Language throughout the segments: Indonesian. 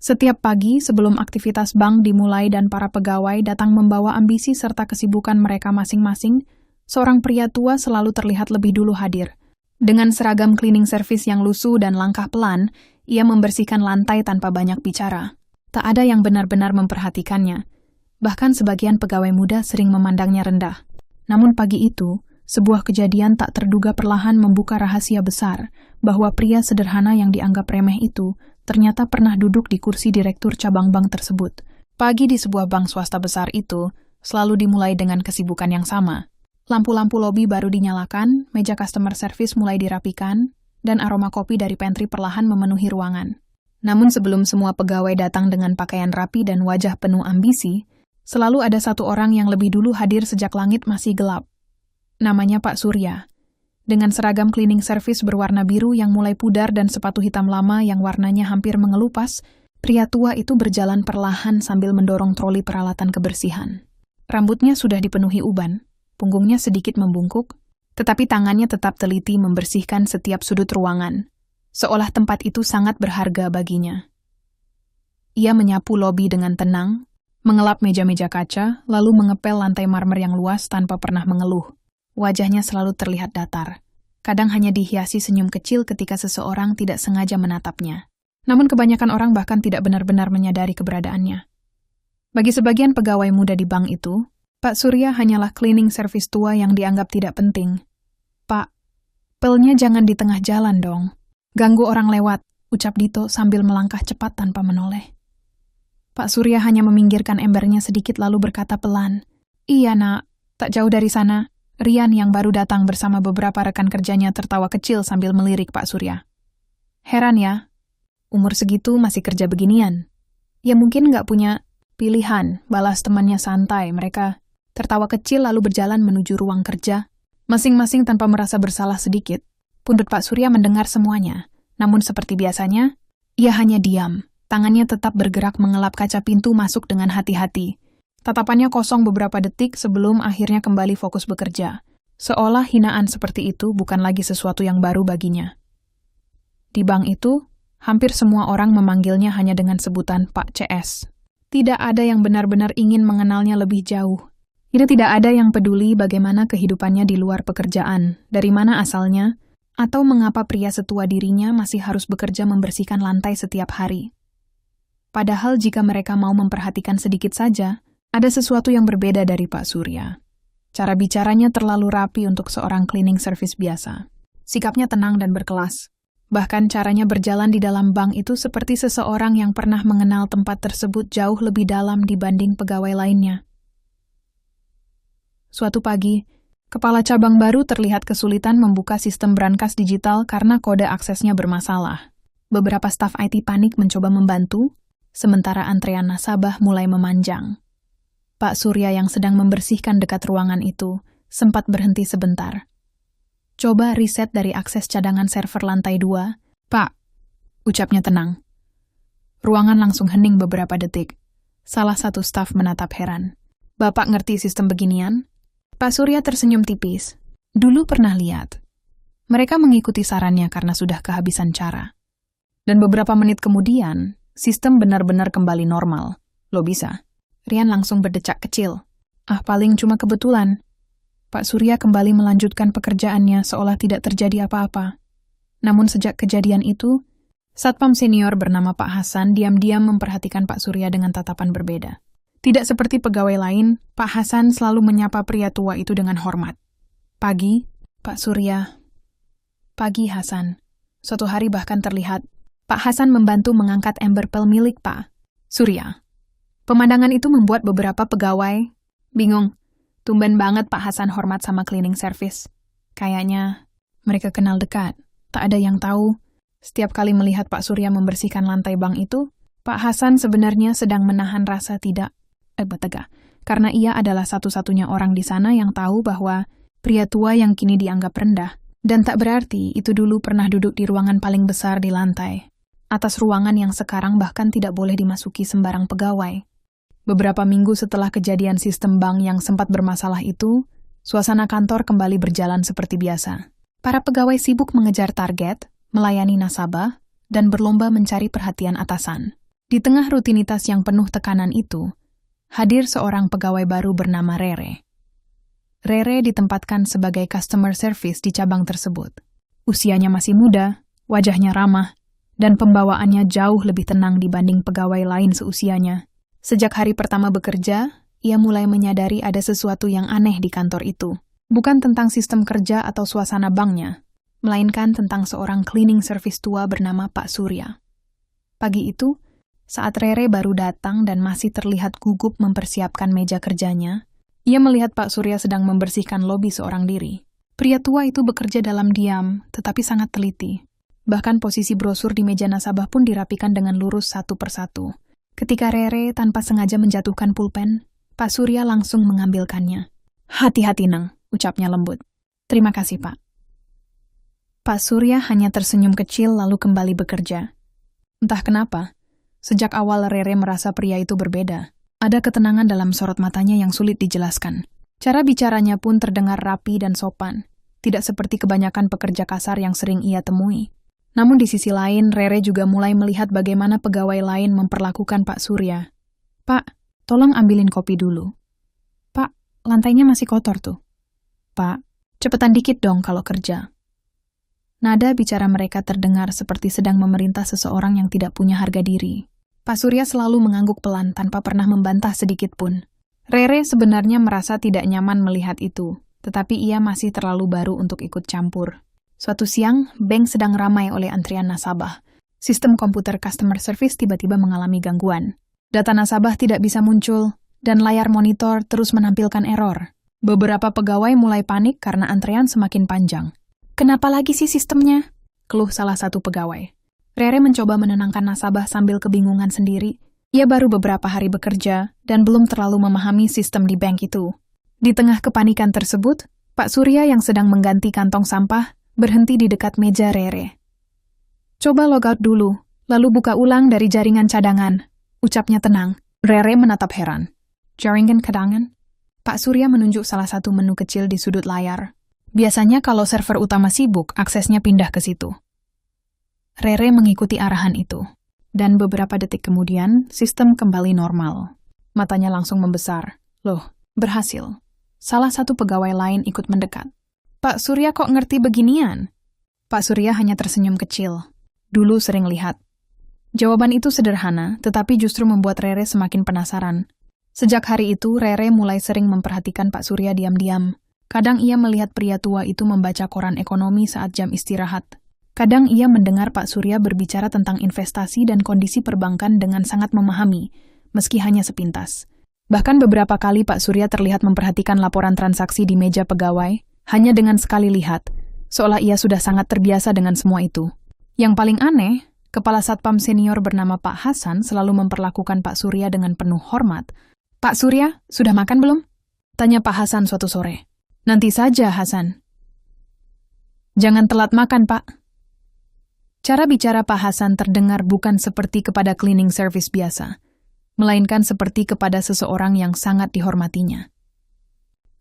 Setiap pagi sebelum aktivitas bank dimulai dan para pegawai datang membawa ambisi serta kesibukan mereka masing-masing, seorang pria tua selalu terlihat lebih dulu hadir. Dengan seragam cleaning service yang lusuh dan langkah pelan, ia membersihkan lantai tanpa banyak bicara. Tak ada yang benar-benar memperhatikannya. Bahkan sebagian pegawai muda sering memandangnya rendah. Namun pagi itu, sebuah kejadian tak terduga perlahan membuka rahasia besar bahwa pria sederhana yang dianggap remeh itu ternyata pernah duduk di kursi direktur cabang bank tersebut. Pagi di sebuah bank swasta besar itu selalu dimulai dengan kesibukan yang sama. Lampu-lampu lobi baru dinyalakan, meja customer service mulai dirapikan, dan aroma kopi dari pantry perlahan memenuhi ruangan. Namun sebelum semua pegawai datang dengan pakaian rapi dan wajah penuh ambisi, selalu ada satu orang yang lebih dulu hadir sejak langit masih gelap. Namanya Pak Surya. Dengan seragam cleaning service berwarna biru yang mulai pudar dan sepatu hitam lama yang warnanya hampir mengelupas, pria tua itu berjalan perlahan sambil mendorong troli peralatan kebersihan. Rambutnya sudah dipenuhi uban, punggungnya sedikit membungkuk, tetapi tangannya tetap teliti membersihkan setiap sudut ruangan, seolah tempat itu sangat berharga baginya. Ia menyapu lobi dengan tenang, mengelap meja-meja kaca, lalu mengepel lantai marmer yang luas tanpa pernah mengeluh. Wajahnya selalu terlihat datar. Kadang hanya dihiasi senyum kecil ketika seseorang tidak sengaja menatapnya. Namun kebanyakan orang bahkan tidak benar-benar menyadari keberadaannya. Bagi sebagian pegawai muda di bank itu, Pak Surya hanyalah cleaning service tua yang dianggap tidak penting. "Pak, pelnya jangan di tengah jalan dong. Ganggu orang lewat," ucap Dito sambil melangkah cepat tanpa menoleh. Pak Surya hanya meminggirkan embernya sedikit lalu berkata pelan, "Iya nak, tak jauh dari sana." Rian yang baru datang bersama beberapa rekan kerjanya tertawa kecil sambil melirik Pak Surya. Heran ya, umur segitu masih kerja beginian. Ya mungkin nggak punya pilihan, balas temannya santai. Mereka tertawa kecil lalu berjalan menuju ruang kerja, masing-masing tanpa merasa bersalah sedikit. Pundut Pak Surya mendengar semuanya, namun seperti biasanya, ia hanya diam. Tangannya tetap bergerak mengelap kaca pintu masuk dengan hati-hati. Tatapannya kosong beberapa detik sebelum akhirnya kembali fokus bekerja. Seolah hinaan seperti itu bukan lagi sesuatu yang baru baginya. Di bank itu, hampir semua orang memanggilnya hanya dengan sebutan Pak CS. Tidak ada yang benar-benar ingin mengenalnya lebih jauh. Ini tidak ada yang peduli bagaimana kehidupannya di luar pekerjaan, dari mana asalnya, atau mengapa pria setua dirinya masih harus bekerja membersihkan lantai setiap hari. Padahal jika mereka mau memperhatikan sedikit saja, ada sesuatu yang berbeda dari Pak Surya. Cara bicaranya terlalu rapi untuk seorang cleaning service biasa. Sikapnya tenang dan berkelas. Bahkan caranya berjalan di dalam bank itu seperti seseorang yang pernah mengenal tempat tersebut jauh lebih dalam dibanding pegawai lainnya. Suatu pagi, kepala cabang baru terlihat kesulitan membuka sistem brankas digital karena kode aksesnya bermasalah. Beberapa staf IT panik mencoba membantu, sementara antrean nasabah mulai memanjang. Pak Surya yang sedang membersihkan dekat ruangan itu sempat berhenti sebentar. "Coba reset dari akses cadangan server lantai 2, Pak," ucapnya tenang. Ruangan langsung hening beberapa detik. Salah satu staf menatap heran. "Bapak ngerti sistem beginian?" Pak Surya tersenyum tipis. "Dulu pernah lihat." Mereka mengikuti sarannya karena sudah kehabisan cara. Dan beberapa menit kemudian, sistem benar-benar kembali normal. "Lo bisa?" Rian langsung berdecak kecil. "Ah, paling cuma kebetulan." Pak Surya kembali melanjutkan pekerjaannya seolah tidak terjadi apa-apa. Namun sejak kejadian itu, satpam senior bernama Pak Hasan diam-diam memperhatikan Pak Surya dengan tatapan berbeda. Tidak seperti pegawai lain, Pak Hasan selalu menyapa pria tua itu dengan hormat. "Pagi, Pak Surya." "Pagi, Hasan." Suatu hari bahkan terlihat, Pak Hasan membantu mengangkat ember pel milik Pak Surya. Pemandangan itu membuat beberapa pegawai bingung. Tumben banget Pak Hasan hormat sama cleaning service. Kayaknya mereka kenal dekat. Tak ada yang tahu, setiap kali melihat Pak Surya membersihkan lantai bank itu, Pak Hasan sebenarnya sedang menahan rasa tidak betega. Karena ia adalah satu-satunya orang di sana yang tahu bahwa pria tua yang kini dianggap rendah, dan tak berarti itu dulu pernah duduk di ruangan paling besar di lantai. Atas ruangan yang sekarang bahkan tidak boleh dimasuki sembarang pegawai. Beberapa minggu setelah kejadian sistem bank yang sempat bermasalah itu, suasana kantor kembali berjalan seperti biasa. Para pegawai sibuk mengejar target, melayani nasabah, dan berlomba mencari perhatian atasan. Di tengah rutinitas yang penuh tekanan itu, hadir seorang pegawai baru bernama Rere. Rere ditempatkan sebagai customer service di cabang tersebut. Usianya masih muda, wajahnya ramah, dan pembawaannya jauh lebih tenang dibanding pegawai lain seusianya. Sejak hari pertama bekerja, ia mulai menyadari ada sesuatu yang aneh di kantor itu. Bukan tentang sistem kerja atau suasana banknya, melainkan tentang seorang cleaning service tua bernama Pak Surya. Pagi itu, saat Rere baru datang dan masih terlihat gugup mempersiapkan meja kerjanya, ia melihat Pak Surya sedang membersihkan lobi seorang diri. Pria tua itu bekerja dalam diam, tetapi sangat teliti. Bahkan posisi brosur di meja nasabah pun dirapikan dengan lurus satu persatu. Ketika Rere tanpa sengaja menjatuhkan pulpen, Pak Surya langsung mengambilkannya. "Hati-hati, Neng," ucapnya lembut. "Terima kasih, Pak." Pak Surya hanya tersenyum kecil lalu kembali bekerja. Entah kenapa, sejak awal Rere merasa pria itu berbeda. Ada ketenangan dalam sorot matanya yang sulit dijelaskan. Cara bicaranya pun terdengar rapi dan sopan, tidak seperti kebanyakan pekerja kasar yang sering ia temui. Namun di sisi lain, Rere juga mulai melihat bagaimana pegawai lain memperlakukan Pak Surya. "Pak, tolong ambilin kopi dulu." "Pak, lantainya masih kotor tuh." "Pak, cepetan dikit dong kalau kerja." Nada bicara mereka terdengar seperti sedang memerintah seseorang yang tidak punya harga diri. Pak Surya selalu mengangguk pelan tanpa pernah membantah sedikit pun. Rere sebenarnya merasa tidak nyaman melihat itu, tetapi ia masih terlalu baru untuk ikut campur. Suatu siang, bank sedang ramai oleh antrian nasabah. Sistem komputer customer service tiba-tiba mengalami gangguan. Data nasabah tidak bisa muncul, dan layar monitor terus menampilkan error. Beberapa pegawai mulai panik karena antrean semakin panjang. "Kenapa lagi sih sistemnya?" keluh salah satu pegawai. Rere mencoba menenangkan nasabah sambil kebingungan sendiri. Ia baru beberapa hari bekerja dan belum terlalu memahami sistem di bank itu. Di tengah kepanikan tersebut, Pak Surya yang sedang mengganti kantong sampah berhenti di dekat meja Rere. "Coba logout dulu, lalu buka ulang dari jaringan cadangan," ucapnya tenang. Rere menatap heran. "Jaringan cadangan?" Pak Surya menunjuk salah satu menu kecil di sudut layar. Biasanya kalau server utama sibuk, aksesnya pindah ke situ. Rere mengikuti arahan itu, dan beberapa detik kemudian, sistem kembali normal. Matanya langsung membesar. "Loh, berhasil." Salah satu pegawai lain ikut mendekat. "Pak Surya kok ngerti beginian?" Pak Surya hanya tersenyum kecil. "Dulu sering lihat." Jawaban itu sederhana, tetapi justru membuat Rere semakin penasaran. Sejak hari itu, Rere mulai sering memperhatikan Pak Surya diam-diam. Kadang ia melihat pria tua itu membaca koran ekonomi saat jam istirahat. Kadang ia mendengar Pak Surya berbicara tentang investasi dan kondisi perbankan dengan sangat memahami, meski hanya sepintas. Bahkan beberapa kali Pak Surya terlihat memperhatikan laporan transaksi di meja pegawai, hanya dengan sekali lihat, seolah ia sudah sangat terbiasa dengan semua itu. Yang paling aneh, Kepala Satpam senior bernama Pak Hasan selalu memperlakukan Pak Surya dengan penuh hormat. "Pak Surya, sudah makan belum?" tanya Pak Hasan suatu sore. "Nanti saja, Hasan." "Jangan telat makan, Pak." Cara bicara Pak Hasan terdengar bukan seperti kepada cleaning service biasa, melainkan seperti kepada seseorang yang sangat dihormatinya.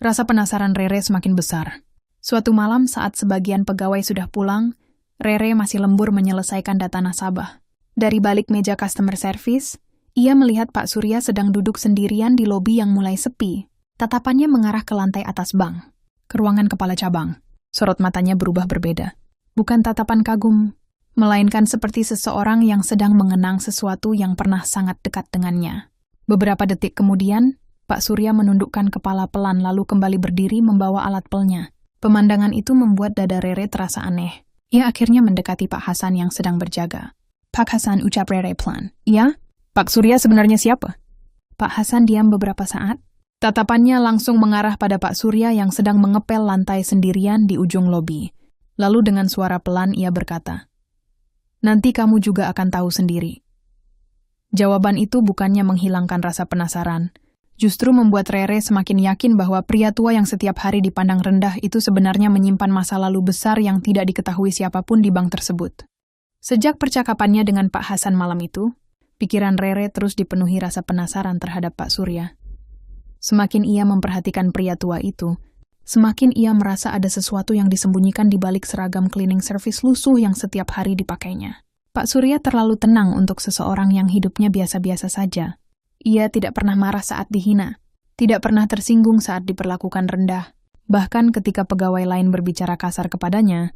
Rasa penasaran Rere semakin besar. Suatu malam saat sebagian pegawai sudah pulang, Rere masih lembur menyelesaikan data nasabah. Dari balik meja customer service, ia melihat Pak Surya sedang duduk sendirian di lobi yang mulai sepi. Tatapannya mengarah ke lantai atas bank, ke ruangan kepala cabang. Sorot matanya berubah berbeda. Bukan tatapan kagum, melainkan seperti seseorang yang sedang mengenang sesuatu yang pernah sangat dekat dengannya. Beberapa detik kemudian, Pak Surya menundukkan kepala pelan lalu kembali berdiri membawa alat pelnya. Pemandangan itu membuat dada Rere terasa aneh. Ia akhirnya mendekati Pak Hasan yang sedang berjaga. "Pak Hasan," ucap Rere pelan. "Ya? Pak Surya sebenarnya siapa?" Pak Hasan diam beberapa saat. Tatapannya langsung mengarah pada Pak Surya yang sedang mengepel lantai sendirian di ujung lobi. Lalu dengan suara pelan ia berkata, "Nanti kamu juga akan tahu sendiri." Jawaban itu bukannya menghilangkan rasa penasaran, justru membuat Rere semakin yakin bahwa pria tua yang setiap hari dipandang rendah itu sebenarnya menyimpan masa lalu besar yang tidak diketahui siapapun di bank tersebut. Sejak percakapannya dengan Pak Hasan malam itu, pikiran Rere terus dipenuhi rasa penasaran terhadap Pak Surya. Semakin ia memperhatikan pria tua itu, semakin ia merasa ada sesuatu yang disembunyikan di balik seragam cleaning service lusuh yang setiap hari dipakainya. Pak Surya terlalu tenang untuk seseorang yang hidupnya biasa-biasa saja. Ia tidak pernah marah saat dihina, tidak pernah tersinggung saat diperlakukan rendah. Bahkan ketika pegawai lain berbicara kasar kepadanya,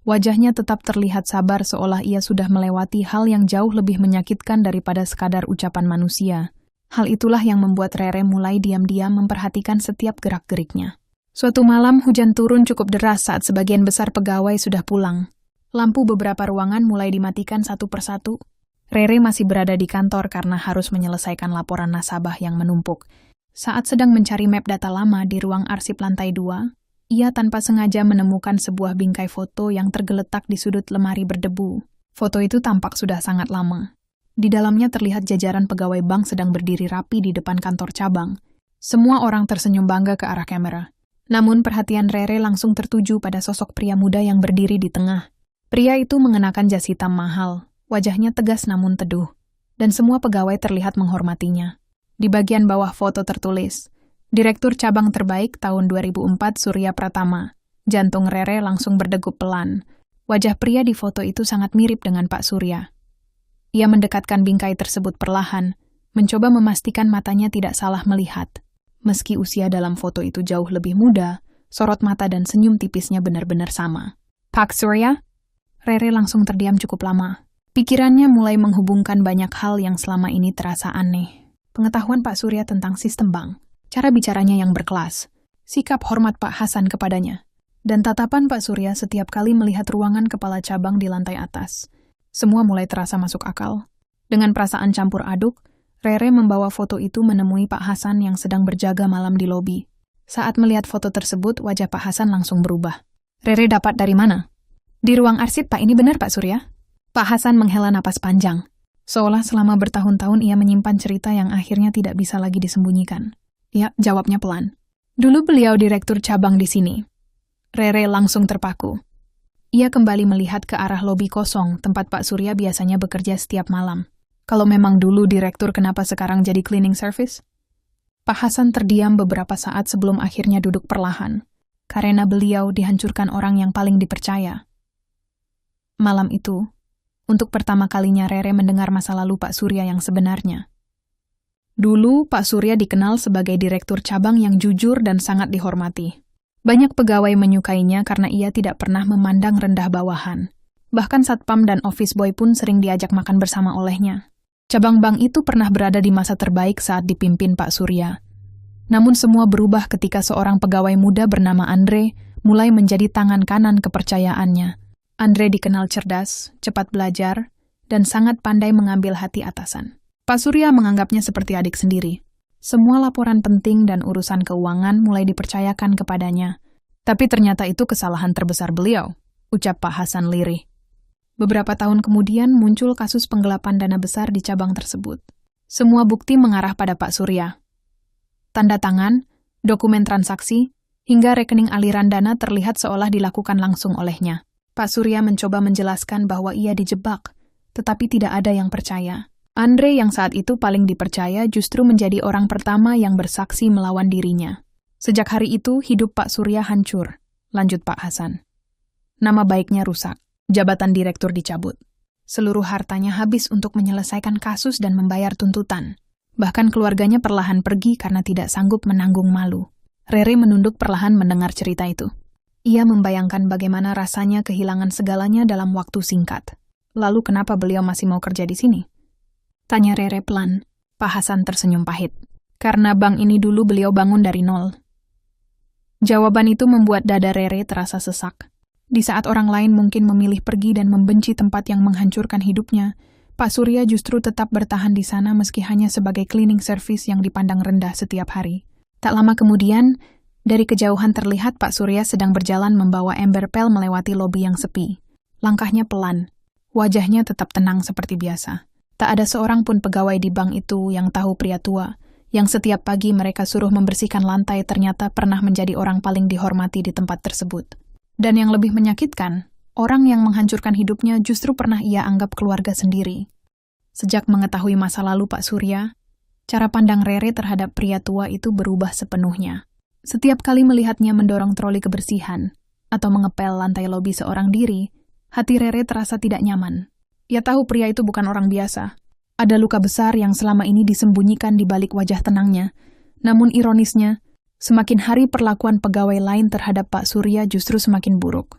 wajahnya tetap terlihat sabar seolah ia sudah melewati hal yang jauh lebih menyakitkan daripada sekadar ucapan manusia. Hal itulah yang membuat Rere mulai diam-diam memperhatikan setiap gerak-geriknya. Suatu malam hujan turun cukup deras saat sebagian besar pegawai sudah pulang. Lampu beberapa ruangan mulai dimatikan satu persatu. Rere masih berada di kantor karena harus menyelesaikan laporan nasabah yang menumpuk. Saat sedang mencari map data lama di ruang arsip lantai 2, ia tanpa sengaja menemukan sebuah bingkai foto yang tergeletak di sudut lemari berdebu. Foto itu tampak sudah sangat lama. Di dalamnya terlihat jajaran pegawai bank sedang berdiri rapi di depan kantor cabang. Semua orang tersenyum bangga ke arah kamera. Namun perhatian Rere langsung tertuju pada sosok pria muda yang berdiri di tengah. Pria itu mengenakan jas hitam mahal, wajahnya tegas namun teduh, dan semua pegawai terlihat menghormatinya. Di bagian bawah foto tertulis, Direktur Cabang Terbaik tahun 2004 Surya Pratama. Jantung Rere langsung berdegup pelan. Wajah pria di foto itu sangat mirip dengan Pak Surya. Ia mendekatkan bingkai tersebut perlahan, mencoba memastikan matanya tidak salah melihat. Meski usia dalam foto itu jauh lebih muda, sorot mata dan senyum tipisnya benar-benar sama. Pak Surya? Rere langsung terdiam cukup lama. Pikirannya mulai menghubungkan banyak hal yang selama ini terasa aneh. Pengetahuan Pak Surya tentang sistem bank, cara bicaranya yang berkelas, sikap hormat Pak Hasan kepadanya, dan tatapan Pak Surya setiap kali melihat ruangan kepala cabang di lantai atas. Semua mulai terasa masuk akal. Dengan perasaan campur aduk, Rere membawa foto itu menemui Pak Hasan yang sedang berjaga malam di lobi. Saat melihat foto tersebut, wajah Pak Hasan langsung berubah. Rere dapat dari mana? Di ruang arsip, Pak, ini benar, Pak Surya? Pak Hasan menghela napas panjang. Seolah selama bertahun-tahun ia menyimpan cerita yang akhirnya tidak bisa lagi disembunyikan. Ya, jawabnya pelan. Dulu beliau direktur cabang di sini. Rere langsung terpaku. Ia kembali melihat ke arah lobi kosong, tempat Pak Surya biasanya bekerja setiap malam. Kalau memang dulu direktur, kenapa sekarang jadi cleaning service? Pak Hasan terdiam beberapa saat sebelum akhirnya duduk perlahan. Karena beliau dihancurkan orang yang paling dipercaya. Malam itu, untuk pertama kalinya Rere mendengar masa lalu Pak Surya yang sebenarnya. Dulu, Pak Surya dikenal sebagai direktur cabang yang jujur dan sangat dihormati. Banyak pegawai menyukainya karena ia tidak pernah memandang rendah bawahan. Bahkan satpam dan office boy pun sering diajak makan bersama olehnya. Cabang bank itu pernah berada di masa terbaik saat dipimpin Pak Surya. Namun semua berubah ketika seorang pegawai muda bernama Andre mulai menjadi tangan kanan kepercayaannya. Andre dikenal cerdas, cepat belajar, dan sangat pandai mengambil hati atasan. Pak Surya menganggapnya seperti adik sendiri. Semua laporan penting dan urusan keuangan mulai dipercayakan kepadanya. Tapi ternyata itu kesalahan terbesar beliau, ucap Pak Hasan lirih. Beberapa tahun kemudian muncul kasus penggelapan dana besar di cabang tersebut. Semua bukti mengarah pada Pak Surya. Tanda tangan, dokumen transaksi, hingga rekening aliran dana terlihat seolah dilakukan langsung olehnya. Pak Surya mencoba menjelaskan bahwa ia dijebak, tetapi tidak ada yang percaya. Andre yang saat itu paling dipercaya justru menjadi orang pertama yang bersaksi melawan dirinya. Sejak hari itu, hidup Pak Surya hancur, lanjut Pak Hasan. Nama baiknya rusak, jabatan direktur dicabut. Seluruh hartanya habis untuk menyelesaikan kasus dan membayar tuntutan. Bahkan keluarganya perlahan pergi karena tidak sanggup menanggung malu. Rere menunduk perlahan mendengar cerita itu. Ia membayangkan bagaimana rasanya kehilangan segalanya dalam waktu singkat. Lalu kenapa beliau masih mau kerja di sini? Tanya Rere pelan. Pak Hasan tersenyum pahit. Karena bank ini dulu beliau bangun dari nol. Jawaban itu membuat dada Rere terasa sesak. Di saat orang lain mungkin memilih pergi dan membenci tempat yang menghancurkan hidupnya, Pak Surya justru tetap bertahan di sana meski hanya sebagai cleaning service yang dipandang rendah setiap hari. Tak lama kemudian, dari kejauhan terlihat Pak Surya sedang berjalan membawa ember pel melewati lobi yang sepi. Langkahnya pelan, wajahnya tetap tenang seperti biasa. Tak ada seorang pun pegawai di bank itu yang tahu pria tua, yang setiap pagi mereka suruh membersihkan lantai ternyata pernah menjadi orang paling dihormati di tempat tersebut. Dan yang lebih menyakitkan, orang yang menghancurkan hidupnya justru pernah ia anggap keluarga sendiri. Sejak mengetahui masa lalu Pak Surya, cara pandang Rere terhadap pria tua itu berubah sepenuhnya. Setiap kali melihatnya mendorong troli kebersihan atau mengepel lantai lobi seorang diri, hati Rere terasa tidak nyaman. Ia tahu pria itu bukan orang biasa. Ada luka besar yang selama ini disembunyikan di balik wajah tenangnya. Namun ironisnya, semakin hari perlakuan pegawai lain terhadap Pak Surya justru semakin buruk.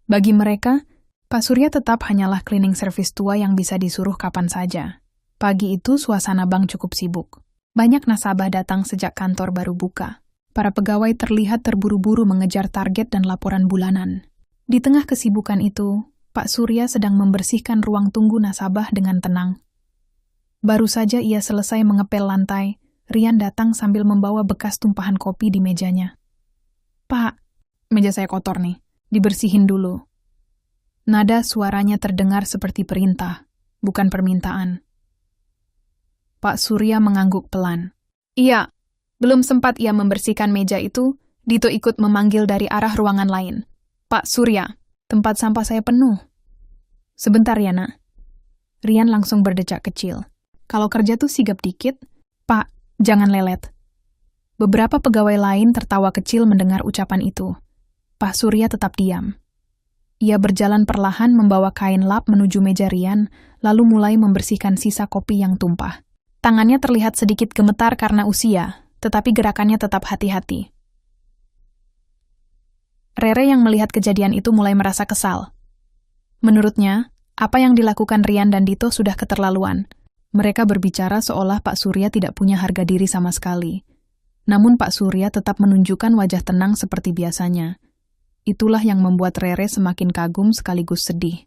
Bagi mereka, Pak Surya tetap hanyalah cleaning service tua yang bisa disuruh kapan saja. Pagi itu suasana bank cukup sibuk. Banyak nasabah datang sejak kantor baru buka. Para pegawai terlihat terburu-buru mengejar target dan laporan bulanan. Di tengah kesibukan itu, Pak Surya sedang membersihkan ruang tunggu nasabah dengan tenang. Baru saja ia selesai mengepel lantai, Rian datang sambil membawa bekas tumpahan kopi di mejanya. "Pak, meja saya kotor nih, dibersihin dulu." Nada suaranya terdengar seperti perintah, bukan permintaan. Pak Surya mengangguk pelan. "Iya." Belum sempat ia membersihkan meja itu, Dito ikut memanggil dari arah ruangan lain. "Pak Surya, tempat sampah saya penuh." "Sebentar ya, Nak." Rian langsung berdecak kecil. Kalau kerja tuh sigap dikit. "Pak, jangan lelet." Beberapa pegawai lain tertawa kecil mendengar ucapan itu. Pak Surya tetap diam. Ia berjalan perlahan membawa kain lap menuju meja Rian, lalu mulai membersihkan sisa kopi yang tumpah. Tangannya terlihat sedikit gemetar karena usia, tetapi gerakannya tetap hati-hati. Rere yang melihat kejadian itu mulai merasa kesal. Menurutnya, apa yang dilakukan Rian dan Dito sudah keterlaluan. Mereka berbicara seolah Pak Surya tidak punya harga diri sama sekali. Namun Pak Surya tetap menunjukkan wajah tenang seperti biasanya. Itulah yang membuat Rere semakin kagum sekaligus sedih.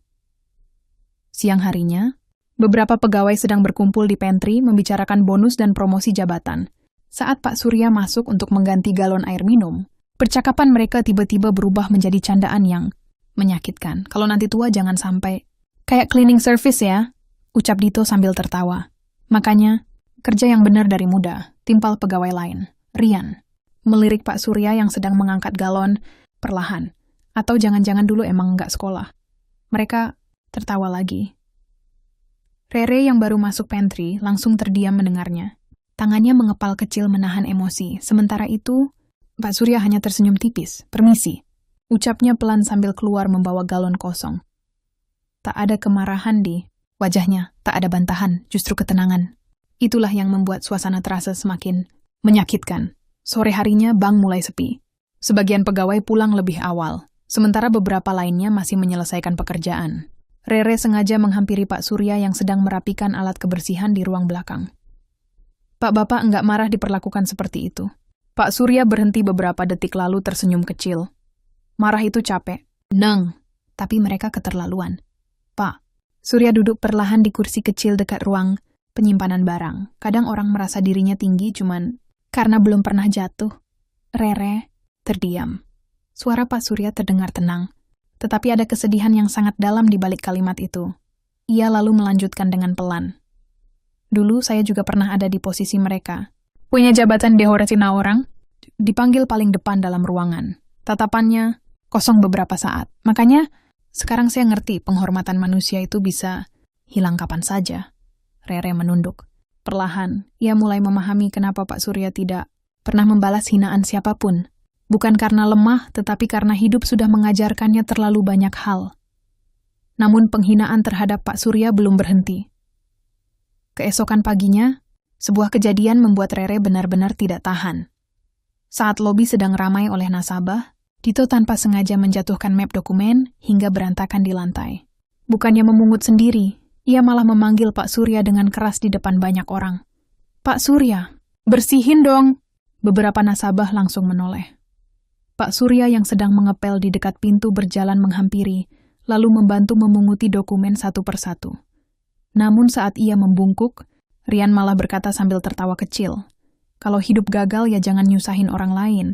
Siang harinya, beberapa pegawai sedang berkumpul di pantry membicarakan bonus dan promosi jabatan. Saat Pak Surya masuk untuk mengganti galon air minum, percakapan mereka tiba-tiba berubah menjadi candaan yang menyakitkan. "Kalau nanti tua jangan sampai kayak cleaning service ya," ucap Dito sambil tertawa. "Makanya, kerja yang benar dari muda," timpal pegawai lain. Rian melirik Pak Surya yang sedang mengangkat galon perlahan. "Atau jangan-jangan dulu emang nggak sekolah." Mereka tertawa lagi. Rere yang baru masuk pantry langsung terdiam mendengarnya. Tangannya mengepal kecil menahan emosi. Sementara itu, Pak Surya hanya tersenyum tipis. "Permisi," ucapnya pelan sambil keluar membawa galon kosong. Tak ada kemarahan di wajahnya, tak ada bantahan, justru ketenangan. Itulah yang membuat suasana terasa semakin menyakitkan. Sore harinya bank mulai sepi. Sebagian pegawai pulang lebih awal, sementara beberapa lainnya masih menyelesaikan pekerjaan. Rere sengaja menghampiri Pak Surya yang sedang merapikan alat kebersihan di ruang belakang. "Pak, Bapak enggak marah diperlakukan seperti itu?" Pak Surya berhenti beberapa detik lalu tersenyum kecil. "Marah itu capek, Neng, tapi mereka keterlaluan." "Pak." Surya duduk perlahan di kursi kecil dekat ruang penyimpanan barang. Kadang orang merasa dirinya tinggi cuman karena belum pernah jatuh. Rere terdiam. Suara Pak Surya terdengar tenang, tetapi ada kesedihan yang sangat dalam di balik kalimat itu. Ia lalu melanjutkan dengan pelan. "Dulu saya juga pernah ada di posisi mereka. Punya jabatan dihormatin orang, dipanggil paling depan dalam ruangan. Tatapannya kosong beberapa saat. Makanya sekarang saya ngerti penghormatan manusia itu bisa hilang kapan saja." Rere menunduk. Perlahan, ia mulai memahami kenapa Pak Surya tidak pernah membalas hinaan siapapun. Bukan karena lemah, tetapi karena hidup sudah mengajarkannya terlalu banyak hal. Namun penghinaan terhadap Pak Surya belum berhenti. Keesokan paginya, sebuah kejadian membuat Rere benar-benar tidak tahan. Saat lobi sedang ramai oleh nasabah, Dito tanpa sengaja menjatuhkan map dokumen hingga berantakan di lantai. Bukannya memungut sendiri, ia malah memanggil Pak Surya dengan keras di depan banyak orang. "Pak Surya, bersihin dong!" Beberapa nasabah langsung menoleh. Pak Surya yang sedang mengepel di dekat pintu berjalan menghampiri, lalu membantu memunguti dokumen satu persatu. Namun saat ia membungkuk, Rian malah berkata sambil tertawa kecil, "Kalau hidup gagal ya jangan nyusahin orang lain."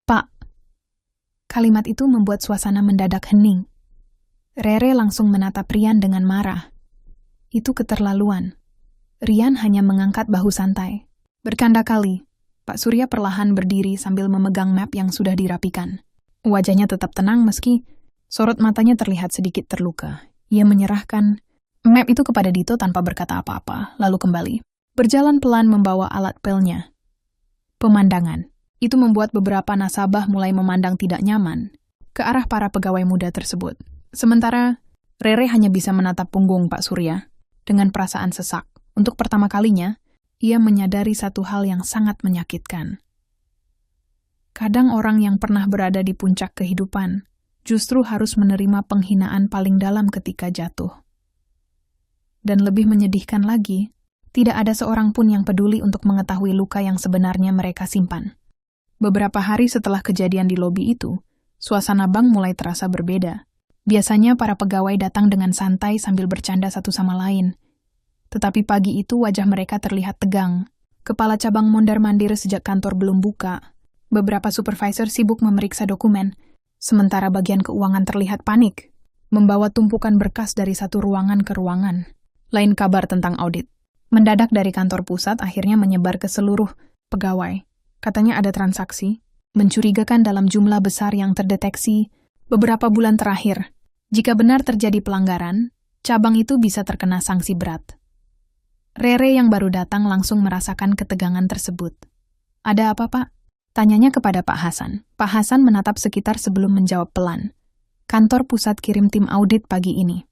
"Pak." Kalimat itu membuat suasana mendadak hening. Rere langsung menatap Rian dengan marah. Itu keterlaluan. Rian hanya mengangkat bahu santai. Berkanda kali, Pak Surya perlahan berdiri sambil memegang map yang sudah dirapikan. Wajahnya tetap tenang meski sorot matanya terlihat sedikit terluka. Ia menyerahkan map itu kepada Dito tanpa berkata apa-apa, lalu kembali. Berjalan pelan membawa alat pelnya. Pemandangan. Itu membuat beberapa nasabah mulai memandang tidak nyaman ke arah para pegawai muda tersebut. Sementara Rere hanya bisa menatap punggung Pak Surya dengan perasaan sesak. Untuk pertama kalinya, ia menyadari satu hal yang sangat menyakitkan. Kadang orang yang pernah berada di puncak kehidupan justru harus menerima penghinaan paling dalam ketika jatuh. Dan lebih menyedihkan lagi, tidak ada seorang pun yang peduli untuk mengetahui luka yang sebenarnya mereka simpan. Beberapa hari setelah kejadian di lobi itu, suasana bank mulai terasa berbeda. Biasanya para pegawai datang dengan santai sambil bercanda satu sama lain. Tetapi pagi itu wajah mereka terlihat tegang. Kepala cabang mondar-mandir sejak kantor belum buka. Beberapa supervisor sibuk memeriksa dokumen, sementara bagian keuangan terlihat panik, membawa tumpukan berkas dari satu ruangan ke ruangan. Lain kabar tentang audit. Mendadak dari kantor pusat akhirnya menyebar ke seluruh pegawai. Katanya ada transaksi mencurigakan dalam jumlah besar yang terdeteksi beberapa bulan terakhir. Jika benar terjadi pelanggaran, cabang itu bisa terkena sanksi berat. Rere yang baru datang langsung merasakan ketegangan tersebut. Ada apa, Pak? Tanyanya kepada Pak Hasan. Pak Hasan menatap sekitar sebelum menjawab pelan. Kantor pusat kirim tim audit pagi ini.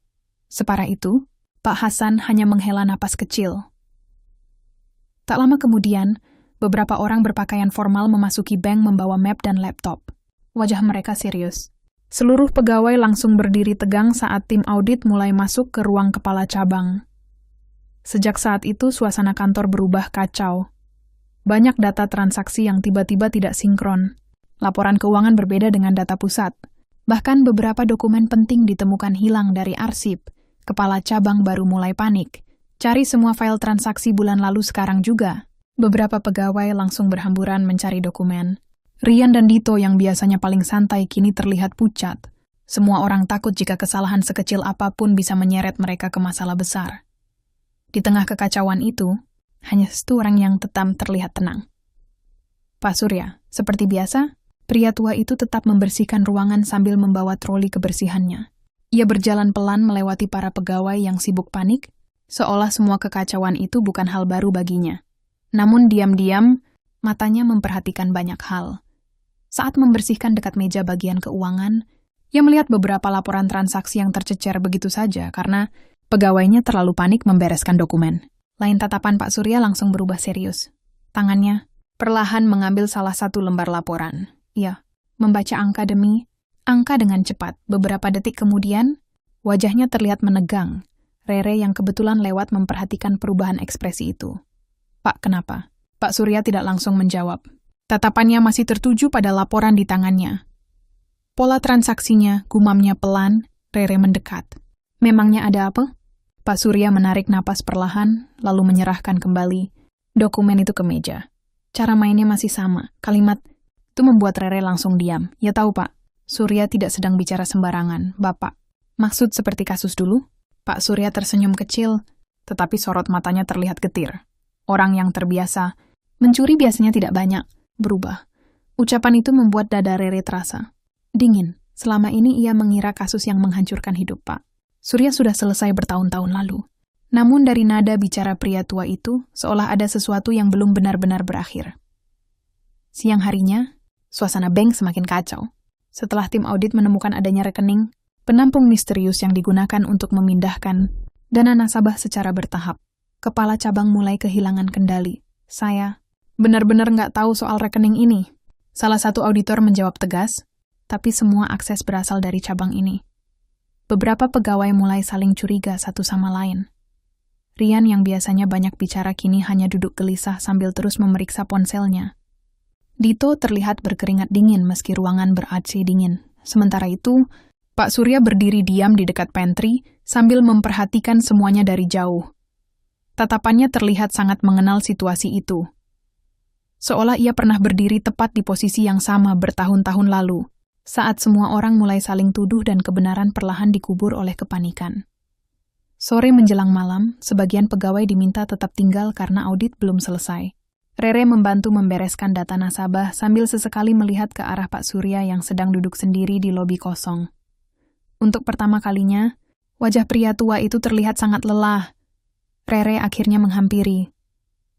Separah itu, Pak Hasan hanya menghela napas kecil. Tak lama kemudian, beberapa orang berpakaian formal memasuki bank membawa map dan laptop. Wajah mereka serius. Seluruh pegawai langsung berdiri tegang saat tim audit mulai masuk ke ruang kepala cabang. Sejak saat itu, suasana kantor berubah kacau. Banyak data transaksi yang tiba-tiba tidak sinkron. Laporan keuangan berbeda dengan data pusat. Bahkan beberapa dokumen penting ditemukan hilang dari arsip. Kepala cabang baru mulai panik. Cari semua file transaksi bulan lalu sekarang juga. Beberapa pegawai langsung berhamburan mencari dokumen. Rian dan Dito yang biasanya paling santai kini terlihat pucat. Semua orang takut jika kesalahan sekecil apapun bisa menyeret mereka ke masalah besar. Di tengah kekacauan itu, hanya satu orang yang tetap terlihat tenang. Pak Surya, seperti biasa, pria tua itu tetap membersihkan ruangan sambil membawa troli kebersihannya. Ia berjalan pelan melewati para pegawai yang sibuk panik, seolah semua kekacauan itu bukan hal baru baginya. Namun diam-diam, matanya memperhatikan banyak hal. Saat membersihkan dekat meja bagian keuangan, ia melihat beberapa laporan transaksi yang tercecer begitu saja karena pegawainya terlalu panik membereskan dokumen. Lain tatapan Pak Surya langsung berubah serius. Tangannya perlahan mengambil salah satu lembar laporan. Ia membaca angka demi angka dengan cepat. Beberapa detik kemudian, wajahnya terlihat menegang. Rere yang kebetulan lewat memperhatikan perubahan ekspresi itu. Pak, kenapa? Pak Surya tidak langsung menjawab. Tatapannya masih tertuju pada laporan di tangannya. Pola transaksinya, gumamnya pelan, Rere mendekat. Memangnya ada apa? Pak Surya menarik napas perlahan, lalu menyerahkan kembali dokumen itu ke meja. Cara mainnya masih sama. Kalimat itu membuat Rere langsung diam. Ya tahu, Pak. Surya tidak sedang bicara sembarangan. Bapak, maksud seperti kasus dulu? Pak Surya tersenyum kecil, tetapi sorot matanya terlihat getir. Orang yang terbiasa mencuri biasanya tidak banyak berubah. Ucapan itu membuat dada Rere terasa dingin. Selama ini ia mengira kasus yang menghancurkan hidup Pak Surya sudah selesai bertahun-tahun lalu. Namun dari nada bicara pria tua itu, seolah ada sesuatu yang belum benar-benar berakhir. Siang harinya, suasana bank semakin kacau. Setelah tim audit menemukan adanya rekening penampung misterius yang digunakan untuk memindahkan dana nasabah secara bertahap, kepala cabang mulai kehilangan kendali. Saya benar-benar nggak tahu soal rekening ini. Salah satu auditor menjawab tegas, tapi semua akses berasal dari cabang ini. Beberapa pegawai mulai saling curiga satu sama lain. Rian yang biasanya banyak bicara kini hanya duduk gelisah sambil terus memeriksa ponselnya. Dito terlihat berkeringat dingin meski ruangan ber-AC dingin. Sementara itu, Pak Surya berdiri diam di dekat pantry sambil memperhatikan semuanya dari jauh. Tatapannya terlihat sangat mengenal situasi itu. Seolah ia pernah berdiri tepat di posisi yang sama bertahun-tahun lalu, saat semua orang mulai saling tuduh dan kebenaran perlahan dikubur oleh kepanikan. Sore menjelang malam, sebagian pegawai diminta tetap tinggal karena audit belum selesai. Rere membantu membereskan data nasabah sambil sesekali melihat ke arah Pak Surya yang sedang duduk sendiri di lobi kosong. Untuk pertama kalinya, wajah pria tua itu terlihat sangat lelah. Rere akhirnya menghampiri.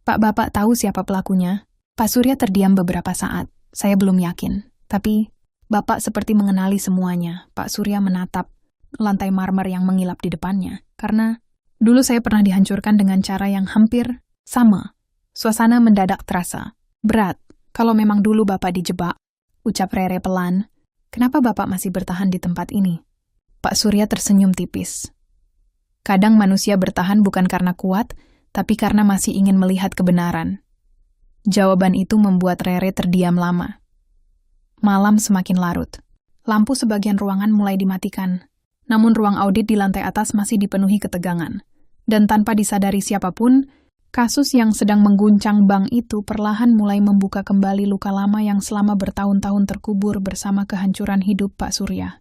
Pak, Bapak tahu siapa pelakunya? Pak Surya terdiam beberapa saat. Saya belum yakin. Tapi, Bapak seperti mengenali semuanya. Pak Surya menatap lantai marmer yang mengilap di depannya. Karena dulu saya pernah dihancurkan dengan cara yang hampir sama. Suasana mendadak terasa berat. Kalau memang dulu Bapak dijebak, ucap Rere pelan, kenapa Bapak masih bertahan di tempat ini? Pak Surya tersenyum tipis. Kadang manusia bertahan bukan karena kuat, tapi karena masih ingin melihat kebenaran. Jawaban itu membuat Rere terdiam lama. Malam semakin larut. Lampu sebagian ruangan mulai dimatikan. Namun ruang audit di lantai atas masih dipenuhi ketegangan. Dan tanpa disadari siapapun, kasus yang sedang mengguncang bank itu perlahan mulai membuka kembali luka lama yang selama bertahun-tahun terkubur bersama kehancuran hidup Pak Surya.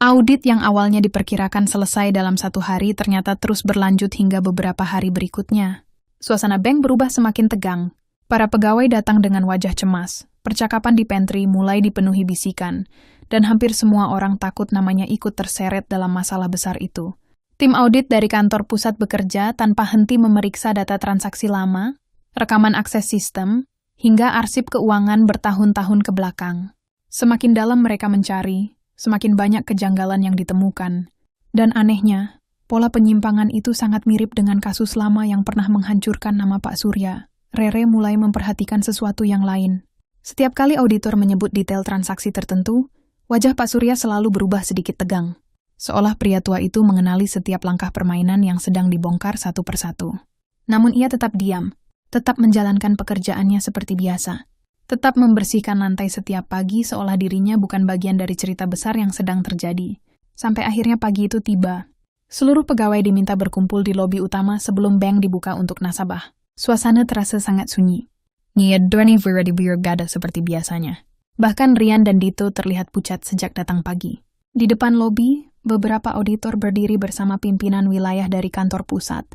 Audit yang awalnya diperkirakan selesai dalam 1 hari ternyata terus berlanjut hingga beberapa hari berikutnya. Suasana bank berubah semakin tegang. Para pegawai datang dengan wajah cemas. Percakapan di pantry mulai dipenuhi bisikan, dan hampir semua orang takut namanya ikut terseret dalam masalah besar itu. Tim audit dari kantor pusat bekerja tanpa henti memeriksa data transaksi lama, rekaman akses sistem, hingga arsip keuangan bertahun-tahun ke belakang. Semakin dalam mereka mencari, semakin banyak kejanggalan yang ditemukan. Dan anehnya, pola penyimpangan itu sangat mirip dengan kasus lama yang pernah menghancurkan nama Pak Surya. Rere mulai memperhatikan sesuatu yang lain. Setiap kali auditor menyebut detail transaksi tertentu, wajah Pak Surya selalu berubah sedikit tegang. Seolah pria tua itu mengenali setiap langkah permainan yang sedang dibongkar satu persatu. Namun ia tetap diam, tetap menjalankan pekerjaannya seperti biasa. Tetap membersihkan lantai setiap pagi seolah dirinya bukan bagian dari cerita besar yang sedang terjadi. Sampai akhirnya pagi itu tiba. Seluruh pegawai diminta berkumpul di lobi utama sebelum bank dibuka untuk nasabah. Suasana terasa sangat sunyi. Nyedoni di Birgada seperti biasanya. Bahkan Rian dan Dito terlihat pucat sejak datang pagi. Di depan lobi, beberapa auditor berdiri bersama pimpinan wilayah dari kantor pusat.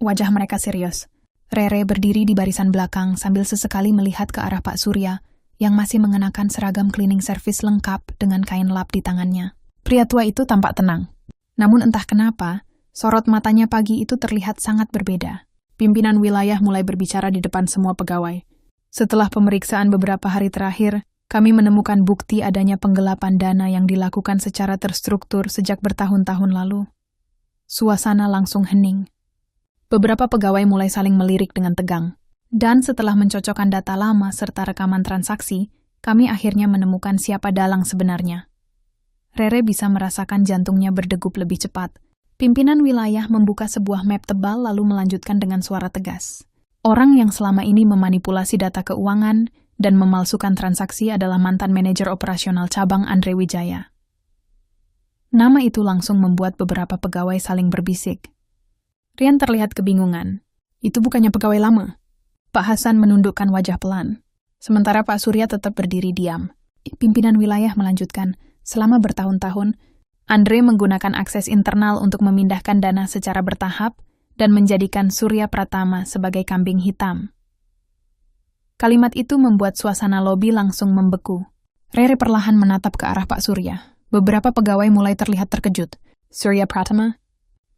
Wajah mereka serius. Rere berdiri di barisan belakang sambil sesekali melihat ke arah Pak Surya yang masih mengenakan seragam cleaning service lengkap dengan kain lap di tangannya. Pria tua itu tampak tenang. Namun entah kenapa, sorot matanya pagi itu terlihat sangat berbeda. Pimpinan wilayah mulai berbicara di depan semua pegawai. Setelah pemeriksaan beberapa hari terakhir, kami menemukan bukti adanya penggelapan dana yang dilakukan secara terstruktur sejak bertahun-tahun lalu. Suasana langsung hening. Beberapa pegawai mulai saling melirik dengan tegang. Dan setelah mencocokkan data lama serta rekaman transaksi, kami akhirnya menemukan siapa dalang sebenarnya. Rere bisa merasakan jantungnya berdegup lebih cepat. Pimpinan wilayah membuka sebuah map tebal lalu melanjutkan dengan suara tegas. Orang yang selama ini memanipulasi data keuangan dan memalsukan transaksi adalah mantan manajer operasional cabang Andre Wijaya. Nama itu langsung membuat beberapa pegawai saling berbisik. Rian terlihat kebingungan. Itu bukannya pegawai lama. Pak Hasan menundukkan wajah pelan. Sementara Pak Surya tetap berdiri diam. Pimpinan wilayah melanjutkan, selama bertahun-tahun, Andre menggunakan akses internal untuk memindahkan dana secara bertahap dan menjadikan Surya Pratama sebagai kambing hitam. Kalimat itu membuat suasana lobi langsung membeku. Rere perlahan menatap ke arah Pak Surya. Beberapa pegawai mulai terlihat terkejut. Surya Pratama?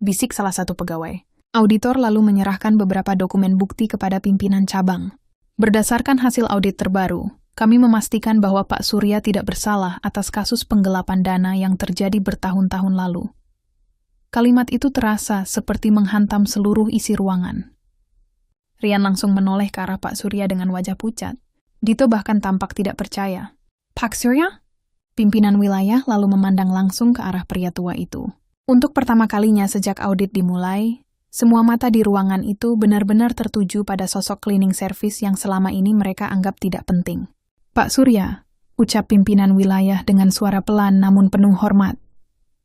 Bisik salah satu pegawai. Auditor lalu menyerahkan beberapa dokumen bukti kepada pimpinan cabang. Berdasarkan hasil audit terbaru, kami memastikan bahwa Pak Surya tidak bersalah atas kasus penggelapan dana yang terjadi bertahun-tahun lalu. Kalimat itu terasa seperti menghantam seluruh isi ruangan. Rian langsung menoleh ke arah Pak Surya dengan wajah pucat. Dito bahkan tampak tidak percaya. Pak Surya? Pimpinan wilayah lalu memandang langsung ke arah pria tua itu. Untuk pertama kalinya sejak audit dimulai, semua mata di ruangan itu benar-benar tertuju pada sosok cleaning service yang selama ini mereka anggap tidak penting. Pak Surya, ucap pimpinan wilayah dengan suara pelan namun penuh hormat.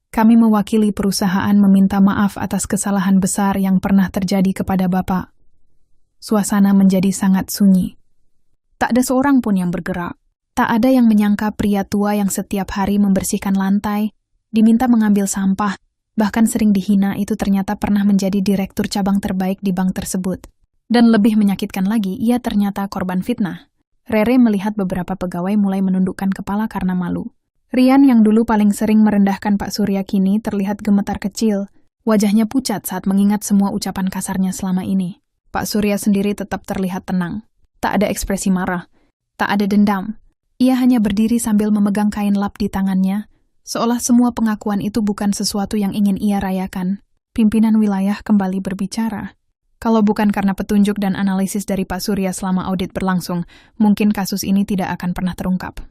Kami mewakili perusahaan meminta maaf atas kesalahan besar yang pernah terjadi kepada Bapak. Suasana menjadi sangat sunyi. Tak ada seorang pun yang bergerak. Tak ada yang menyangka pria tua yang setiap hari membersihkan lantai, diminta mengambil sampah, bahkan sering dihina itu ternyata pernah menjadi direktur cabang terbaik di bank tersebut. Dan lebih menyakitkan lagi, ia ternyata korban fitnah. Rere melihat beberapa pegawai mulai menundukkan kepala karena malu. Rian yang dulu paling sering merendahkan Pak Surya kini terlihat gemetar kecil. Wajahnya pucat saat mengingat semua ucapan kasarnya selama ini. Pak Surya sendiri tetap terlihat tenang. Tak ada ekspresi marah. Tak ada dendam. Ia hanya berdiri sambil memegang kain lap di tangannya, Seolah semua pengakuan itu bukan sesuatu yang ingin ia rayakan, pimpinan wilayah kembali berbicara. Kalau bukan karena petunjuk dan analisis dari Pak Surya selama audit berlangsung, mungkin kasus ini tidak akan pernah terungkap.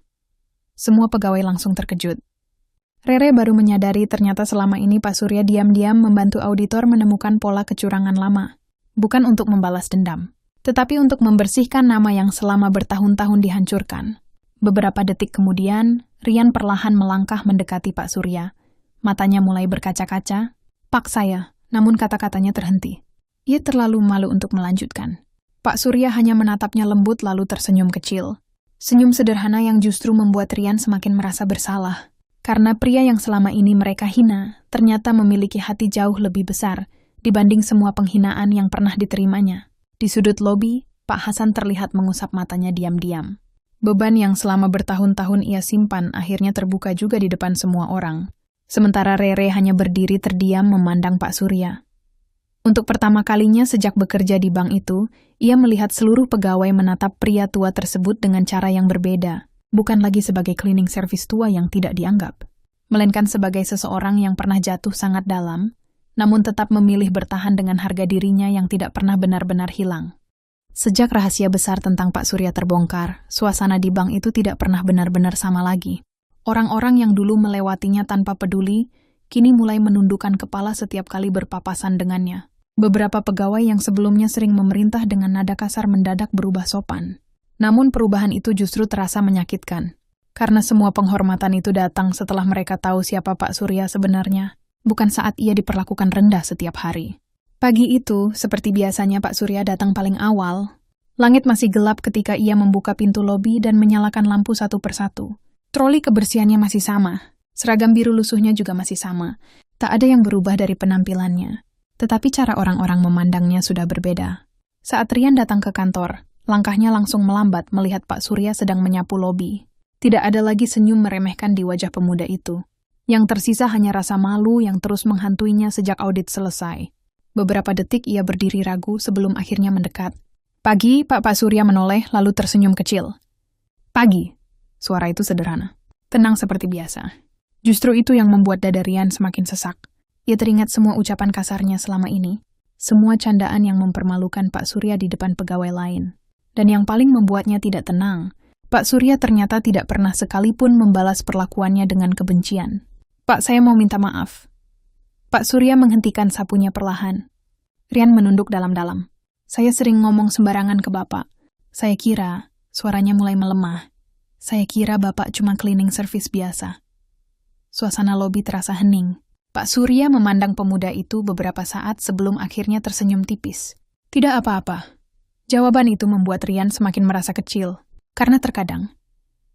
Semua pegawai langsung terkejut. Rere baru menyadari ternyata selama ini Pak Surya diam-diam membantu auditor menemukan pola kecurangan lama. Bukan untuk membalas dendam, tetapi untuk membersihkan nama yang selama bertahun-tahun dihancurkan. Beberapa detik kemudian, Rian perlahan melangkah mendekati Pak Surya. Matanya mulai berkaca-kaca. "Pak, saya," namun kata-katanya terhenti. Ia terlalu malu untuk melanjutkan. Pak Surya hanya menatapnya lembut lalu tersenyum kecil. Senyum sederhana yang justru membuat Rian semakin merasa bersalah. Karena pria yang selama ini mereka hina, ternyata memiliki hati jauh lebih besar dibanding semua penghinaan yang pernah diterimanya. Di sudut lobi, Pak Hasan terlihat mengusap matanya diam-diam. Beban yang selama bertahun-tahun ia simpan akhirnya terbuka juga di depan semua orang. Sementara Rere hanya berdiri terdiam memandang Pak Surya. Untuk pertama kalinya sejak bekerja di bank itu, ia melihat seluruh pegawai menatap pria tua tersebut dengan cara yang berbeda. Bukan lagi sebagai cleaning service tua yang tidak dianggap, melainkan sebagai seseorang yang pernah jatuh sangat dalam, namun tetap memilih bertahan dengan harga dirinya yang tidak pernah benar-benar hilang. Sejak rahasia besar tentang Pak Surya terbongkar, suasana di bank itu tidak pernah benar-benar sama lagi. Orang-orang yang dulu melewatinya tanpa peduli, kini mulai menundukkan kepala setiap kali berpapasan dengannya. Beberapa pegawai yang sebelumnya sering memerintah dengan nada kasar mendadak berubah sopan. Namun perubahan itu justru terasa menyakitkan. Karena semua penghormatan itu datang setelah mereka tahu siapa Pak Surya sebenarnya, bukan saat ia diperlakukan rendah setiap hari. Pagi itu, seperti biasanya Pak Surya datang paling awal. Langit masih gelap ketika ia membuka pintu lobi dan menyalakan lampu satu persatu. Troli kebersihannya masih sama. Seragam biru lusuhnya juga masih sama. Tak ada yang berubah dari penampilannya. Tetapi cara orang-orang memandangnya sudah berbeda. Saat Rian datang ke kantor, langkahnya langsung melambat melihat Pak Surya sedang menyapu lobi. Tidak ada lagi senyum meremehkan di wajah pemuda itu. Yang tersisa hanya rasa malu yang terus menghantuinya sejak audit selesai. Beberapa detik ia berdiri ragu sebelum akhirnya mendekat. "Pagi," Pak Surya menoleh lalu tersenyum kecil. "Pagi." Suara itu sederhana, tenang seperti biasa. Justru itu yang membuat dada Rian semakin sesak. Ia teringat semua ucapan kasarnya selama ini. Semua candaan yang mempermalukan Pak Surya di depan pegawai lain. Dan yang paling membuatnya tidak tenang, Pak Surya ternyata tidak pernah sekalipun membalas perlakuannya dengan kebencian. "Pak, saya mau minta maaf." Pak Surya menghentikan sapunya perlahan. Rian menunduk dalam-dalam. "Saya sering ngomong sembarangan ke Bapak. Saya kira," suaranya mulai melemah, "saya kira Bapak cuma cleaning service biasa." Suasana lobi terasa hening. Pak Surya memandang pemuda itu beberapa saat sebelum akhirnya tersenyum tipis. "Tidak apa-apa." Jawaban itu membuat Rian semakin merasa kecil. Karena terkadang,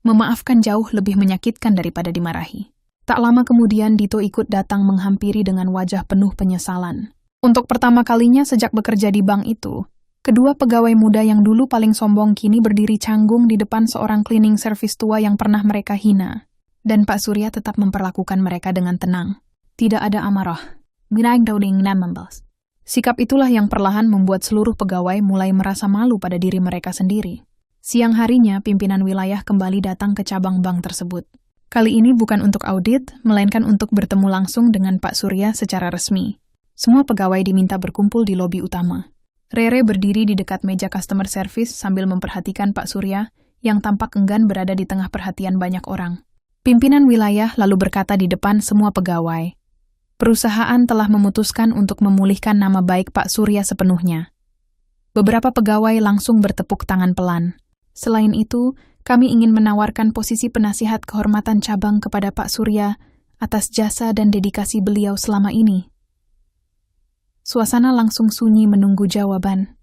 memaafkan jauh lebih menyakitkan daripada dimarahi. Tak lama kemudian Dito ikut datang menghampiri dengan wajah penuh penyesalan. Untuk pertama kalinya sejak bekerja di bank itu, kedua pegawai muda yang dulu paling sombong kini berdiri canggung di depan seorang cleaning service tua yang pernah mereka hina. Dan Pak Surya tetap memperlakukan mereka dengan tenang. Tidak ada amarah. Sikap itulah yang perlahan membuat seluruh pegawai mulai merasa malu pada diri mereka sendiri. Siang harinya, pimpinan wilayah kembali datang ke cabang bank tersebut. Kali ini bukan untuk audit, melainkan untuk bertemu langsung dengan Pak Surya secara resmi. Semua pegawai diminta berkumpul di lobi utama. Rere berdiri di dekat meja customer service sambil memperhatikan Pak Surya yang tampak enggan berada di tengah perhatian banyak orang. Pimpinan wilayah lalu berkata di depan semua pegawai, "Perusahaan telah memutuskan untuk memulihkan nama baik Pak Surya sepenuhnya." Beberapa pegawai langsung bertepuk tangan pelan. Selain itu, kami ingin menawarkan posisi penasihat kehormatan cabang kepada Pak Surya atas jasa dan dedikasi beliau selama ini. Suasana langsung sunyi menunggu jawaban.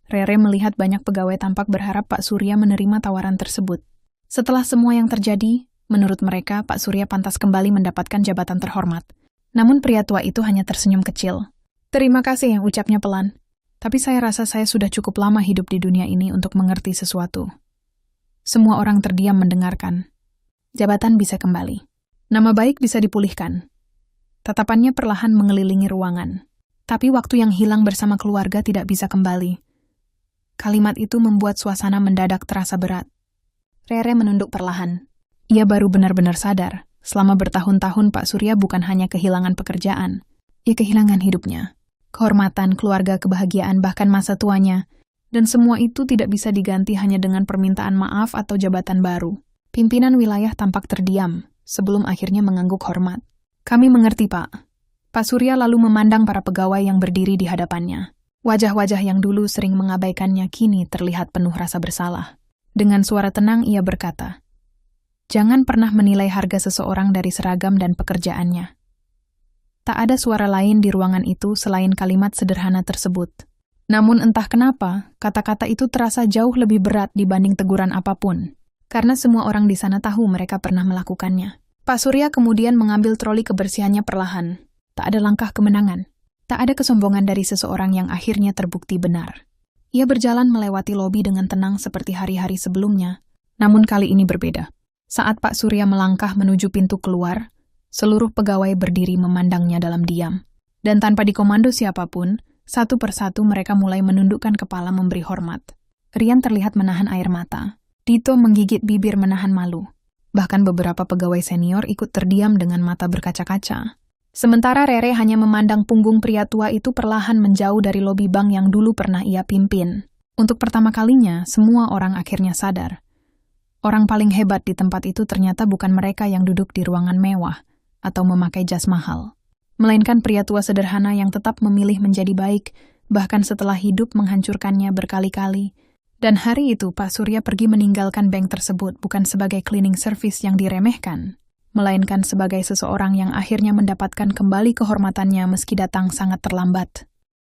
Rere melihat banyak pegawai tampak berharap Pak Surya menerima tawaran tersebut. Setelah semua yang terjadi, menurut mereka Pak Surya pantas kembali mendapatkan jabatan terhormat. Namun pria tua itu hanya tersenyum kecil. "Terima kasih," ucapnya pelan. "Tapi saya rasa saya sudah cukup lama hidup di dunia ini untuk mengerti sesuatu." Semua orang terdiam mendengarkan. Jabatan bisa kembali. Nama baik bisa dipulihkan. Tatapannya perlahan mengelilingi ruangan. Tapi waktu yang hilang bersama keluarga tidak bisa kembali. Kalimat itu membuat suasana mendadak terasa berat. Rere menunduk perlahan. Ia baru benar-benar sadar Selama bertahun-tahun Pak Surya bukan hanya kehilangan pekerjaan, ia kehilangan hidupnya, kehormatan, keluarga, kebahagiaan, bahkan masa tuanya. Dan semua itu tidak bisa diganti hanya dengan permintaan maaf atau jabatan baru. Pimpinan wilayah tampak terdiam, sebelum akhirnya mengangguk hormat. Kami mengerti, Pak. Pak Surya lalu memandang para pegawai yang berdiri di hadapannya. Wajah-wajah yang dulu sering mengabaikannya kini terlihat penuh rasa bersalah. Dengan suara tenang ia berkata, "Jangan pernah menilai harga seseorang dari seragam dan pekerjaannya." Tak ada suara lain di ruangan itu selain kalimat sederhana tersebut. Namun entah kenapa, kata-kata itu terasa jauh lebih berat dibanding teguran apapun. Karena semua orang di sana tahu mereka pernah melakukannya. Pak Surya kemudian mengambil troli kebersihannya perlahan. Tak ada langkah kemenangan. Tak ada kesombongan dari seseorang yang akhirnya terbukti benar. Ia berjalan melewati lobi dengan tenang seperti hari-hari sebelumnya. Namun kali ini berbeda. Saat Pak Surya melangkah menuju pintu keluar, seluruh pegawai berdiri memandangnya dalam diam. Dan tanpa dikomando siapapun, satu persatu mereka mulai menundukkan kepala memberi hormat. Rian terlihat menahan air mata. Dito menggigit bibir menahan malu. Bahkan beberapa pegawai senior ikut terdiam dengan mata berkaca-kaca. Sementara Rere hanya memandang punggung pria tua itu perlahan menjauh dari lobi bank yang dulu pernah ia pimpin. Untuk pertama kalinya, semua orang akhirnya sadar. Orang paling hebat di tempat itu ternyata bukan mereka yang duduk di ruangan mewah atau memakai jas mahal. Melainkan pria tua sederhana yang tetap memilih menjadi baik, bahkan setelah hidup menghancurkannya berkali-kali. Dan hari itu Pak Surya pergi meninggalkan bank tersebut bukan sebagai cleaning service yang diremehkan, melainkan sebagai seseorang yang akhirnya mendapatkan kembali kehormatannya meski datang sangat terlambat.